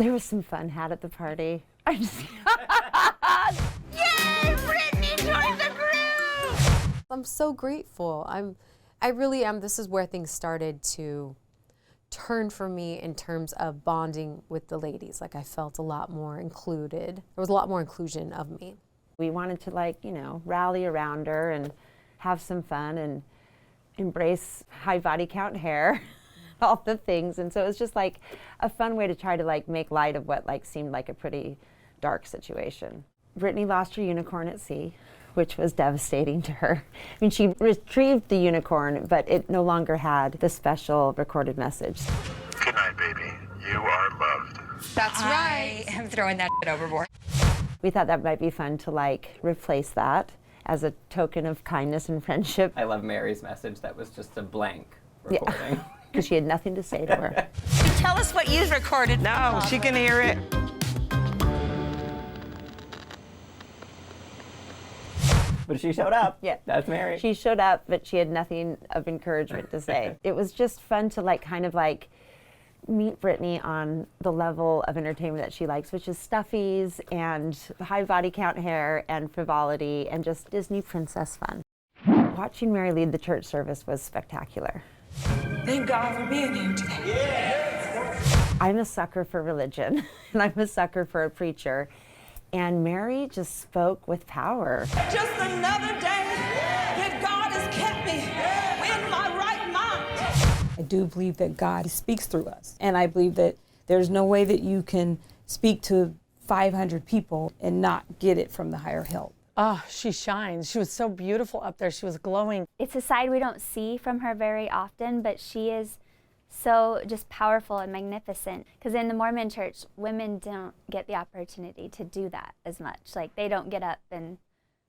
There was some fun had at the party. I just Yay! Brittany joined the group! I'm so grateful. I really am. This is where things started to turn for me in terms of bonding with the ladies. Like I felt a lot more included. There was a lot more inclusion of me. We wanted to rally around her and have some fun and embrace high body count hair, all the things. And so it was just like a fun way to try to make light of what seemed like a pretty dark situation. Brittany lost her unicorn at sea, which was devastating to her. I mean, she retrieved the unicorn, but it no longer had the special recorded message. Good night, baby. You are loved. That's right. I'm throwing that shit overboard. We thought that might be fun to replace that as a token of kindness and friendship. I love Mary's message that was just a blank recording. Yeah, because she had nothing to say to her. Tell us what you recorded. No, she can hear it. But she showed up. Yeah. That's Mary. She showed up, but she had nothing of encouragement to say. It was just fun to kind of meet Brittany on the level of entertainment that she likes, which is stuffies and high body count hair and frivolity and just Disney princess fun. Watching Mary lead the church service was spectacular. Thank God for being here today. Yeah. I'm a sucker for religion, and I'm a sucker for a preacher. And Mary just spoke with power. Just another day that God has kept me in my right mind. I do believe that God speaks through us. And I believe that there's no way that you can speak to 500 people and not get it from the higher help. Oh, she shines. She was so beautiful up there. She was glowing. It's a side we don't see from her very often, but she is so just powerful and magnificent. Because in the Mormon church, women don't get the opportunity to do that as much. They don't get up and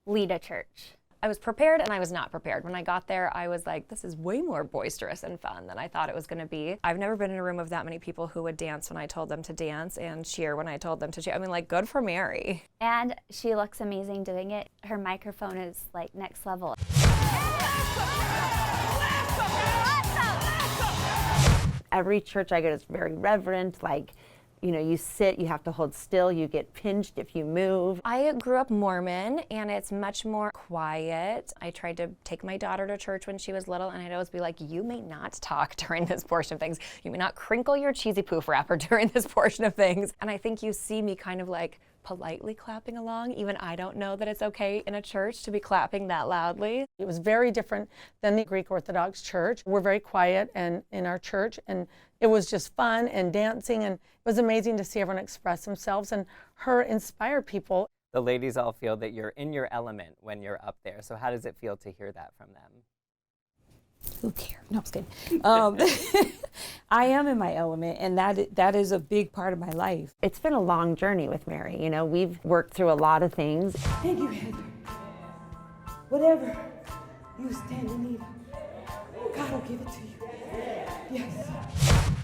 lead a church. I was prepared and I was not prepared. When I got there, I was like, this is way more boisterous and fun than I thought it was going to be. I've never been in a room of that many people who would dance when I told them to dance and cheer when I told them to cheer. I mean, good for Mary. And she looks amazing doing it. Her microphone is next level. Every church I go to is very reverent, you sit, you have to hold still, you get pinched if you move. I grew up Mormon and it's much more quiet. I tried to take my daughter to church when she was little and I'd always be like, you may not talk during this portion of things. You may not crinkle your cheesy poof wrapper during this portion of things. And I think you see me kind of politely clapping along. Even I don't know that it's okay in a church to be clapping that loudly. It was very different than the Greek Orthodox Church. We're very quiet and in our church, and it was just fun and dancing, and it was amazing to see everyone express themselves and her inspire people. The ladies all feel that you're in your element when you're up there. So how does it feel to hear that from them? Who cares? No, I'm just kidding. I am in my element, and that is a big part of my life. It's been a long journey with Mary. We've worked through a lot of things. Thank you, Heather. Whatever you stand in need of, God will give it to you. Yes.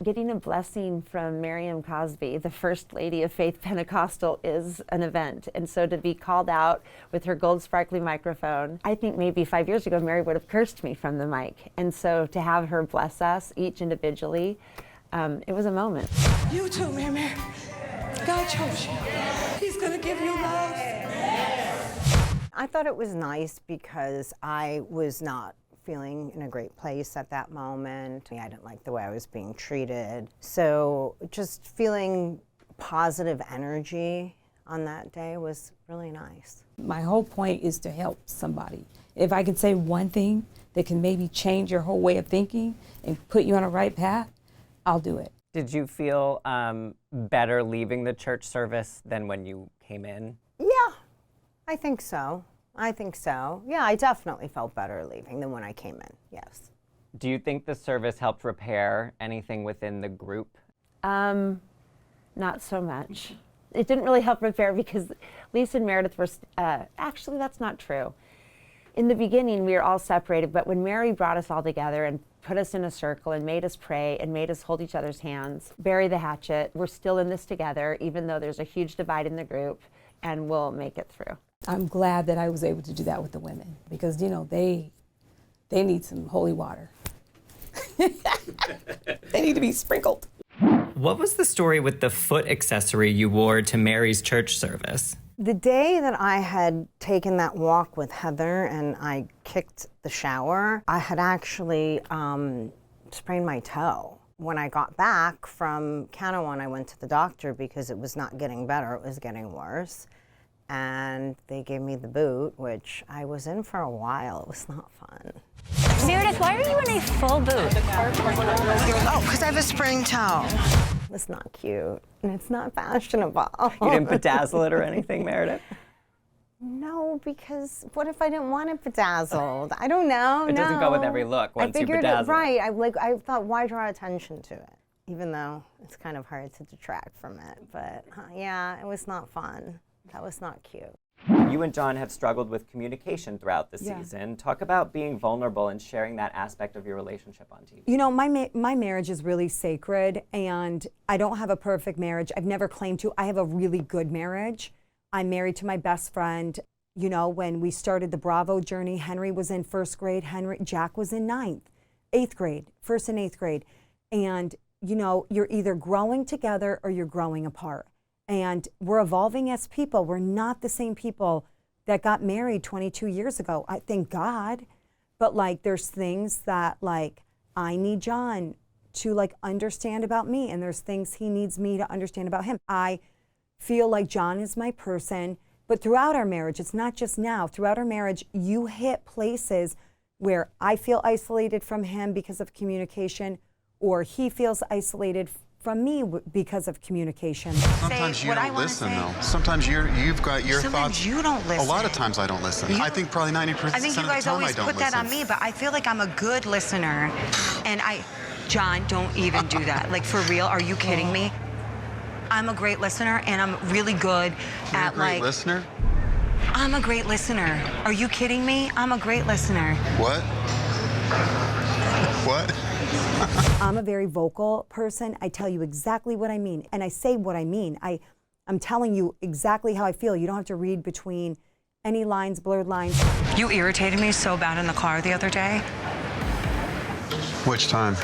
Getting a blessing from Mary Cosby, the First Lady of Faith Pentecostal, is an event. And so to be called out with her gold sparkly microphone, I think maybe 5 years ago, Mary would have cursed me from the mic. And so to have her bless us each individually, it was a moment. You too, Mary. God chose you. He's going to give you love. I thought it was nice because I was not feeling in a great place at that moment. I didn't like the way I was being treated. So just feeling positive energy on that day was really nice. My whole point is to help somebody. If I can say one thing that can maybe change your whole way of thinking and put you on a right path, I'll do it. Did you feel better leaving the church service than when you came in? Yeah, I think so. Yeah, I definitely felt better leaving than when I came in, yes. Do you think the service helped repair anything within the group? Not so much. It didn't really help repair because Lisa and Meredith were, actually that's not true. In the beginning we were all separated, but when Mary brought us all together and put us in a circle and made us pray and made us hold each other's hands, bury the hatchet, we're still in this together even though there's a huge divide in the group, and we'll make it through. I'm glad that I was able to do that with the women because, they need some holy water. They need to be sprinkled. what was the story with the foot accessory you wore to Mary's church service? The day that I had taken that walk with Heather and I kicked the shower, I had actually sprained my toe. When I got back from Canawan, I went to the doctor because it was not getting better, it was getting worse. And they gave me the boot, which I was in for a while. It was not fun. Meredith, why are you in a full boot? Oh, because I have a sprained toe. It's not cute, and it's not fashionable. You didn't bedazzle it or anything, Meredith? No, because what if I didn't want it bedazzled? I don't know. It doesn't go with every look once you bedazzle it. Right. I thought, why draw attention to it? Even though it's kind of hard to detract from it. But yeah, it was not fun. That was not cute. You and John have struggled with communication throughout the season. Talk about being vulnerable and sharing that aspect of your relationship on TV. You know, my marriage is really sacred, and I don't have a perfect marriage. I've never claimed to. I have a really good marriage. I'm married to my best friend. You know, when we started the Bravo journey, Henry was in first grade. Jack was in eighth grade, first and eighth grade. And, you know, you're either growing together or you're growing apart. And we're evolving as people. We're not the same people that got married 22 years ago. I thank God. But like, there's things that like, I need John to like understand about me. And there's things he needs me to understand about him. I feel like John is my person. But throughout our marriage, it's not just now, throughout our marriage, you hit places where I feel isolated from him because of communication, or he feels isolated from me because of communication. Sometimes you don't listen, though. Sometimes you've got your thoughts. Sometimes you don't listen. A lot of times I don't listen. I think probably 90% of the time I don't listen. I think you guys always put that on me, but I feel like I'm a good listener. And John, don't even do that. Like, for real, are you kidding me? I'm a great listener, and I'm really good at, You're a great listener? I'm a great listener. Are you kidding me? I'm a great listener. What? What? I'm a very vocal person. I tell you exactly what I mean, and I say what I mean. I'm telling you exactly how I feel. You don't have to read between any lines, blurred lines. You irritated me so bad in the car the other day. Which time?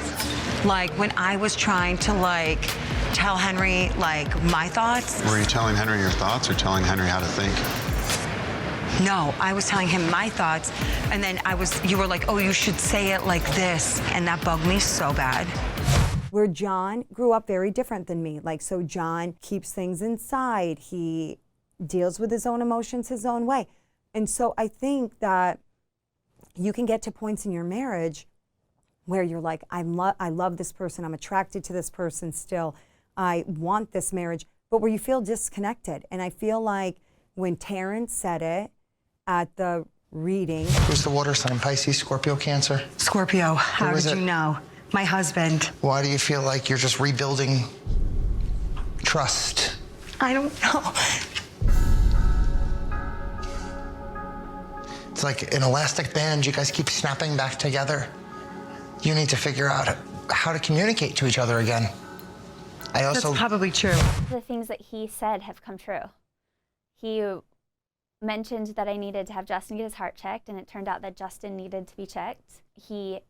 Like, when I was trying to, like, tell Henry, like, my thoughts. Were you telling Henry your thoughts or telling Henry how to think? No, I was telling him my thoughts, and then you were like, oh, you should say it like this, and that bugged me so bad. Where John grew up very different than me. Like, so John keeps things inside. He deals with his own emotions his own way. And so I think that you can get to points in your marriage where you're like, I love this person, I'm attracted to this person still, I want this marriage, but where you feel disconnected. And I feel like when Terrence said it at the reading. Who's the water sign? Pisces, Scorpio, Cancer? Scorpio. How did you know? My husband. Why do you feel like you're just rebuilding trust? I don't know. It's like an elastic band. You guys keep snapping back together. You need to figure out how to communicate to each other again. That's probably true. The things that he said have come true. He mentioned that I needed to have Justin get his heart checked, and it turned out that Justin needed to be checked. He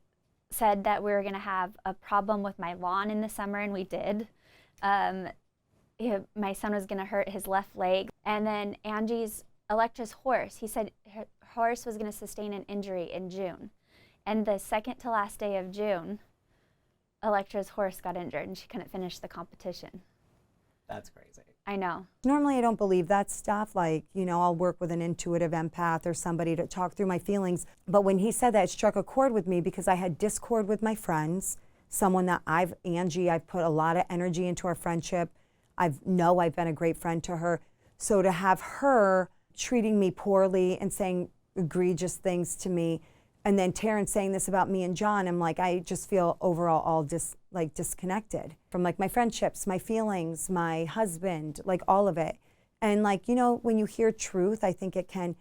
said that we were going to have a problem with my lawn in the summer, and we did. My son was going to hurt his left leg. And then Electra's horse, he said her horse was going to sustain an injury in June. And the second to last day of June, Electra's horse got injured, and she couldn't finish the competition. That's crazy. I know. Normally I don't believe that stuff. Like, you know, I'll work with an intuitive empath or somebody to talk through my feelings. But when he said that, it struck a chord with me because I had discord with my friends, someone that Angie, I've put a lot of energy into our friendship. I've been a great friend to her. So to have her treating me poorly and saying egregious things to me, and then Terrence saying this about me and John, I'm like, I just feel overall all disconnected from like my friendships, my feelings, my husband, like all of it. And like, you know, when you hear truth, I think it can,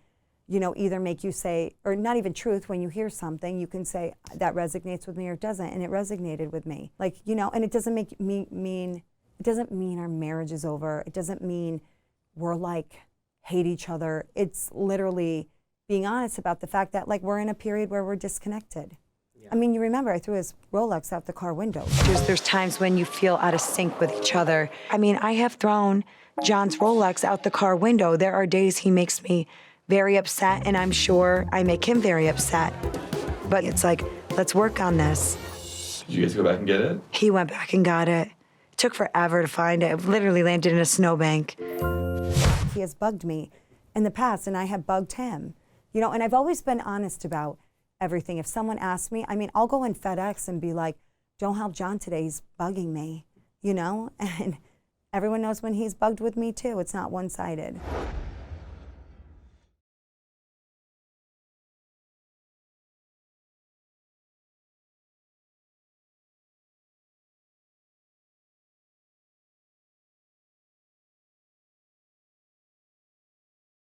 you know, either make you say, or not even truth, when you hear something, you can say that resonates with me or it doesn't, and it resonated with me. Like, you know, and it doesn't make it doesn't mean our marriage is over. It doesn't mean we're like hate each other. It's literally being honest about the fact that like we're in a period where we're disconnected. I mean, you remember I threw his Rolex out the car window. There's times when you feel out of sync with each other. I mean, I have thrown John's Rolex out the car window. There are days he makes me very upset, and I'm sure I make him very upset. But it's like, let's work on this. Did you guys go back and get it? He went back and got it. It took forever to find it. It literally landed in a snowbank. He has bugged me in the past, and I have bugged him. You know, and I've always been honest about everything. If someone asks me, I mean, I'll go in FedEx and be like, don't help John today, he's bugging me, you know? And everyone knows when he's bugged with me too. It's not one-sided.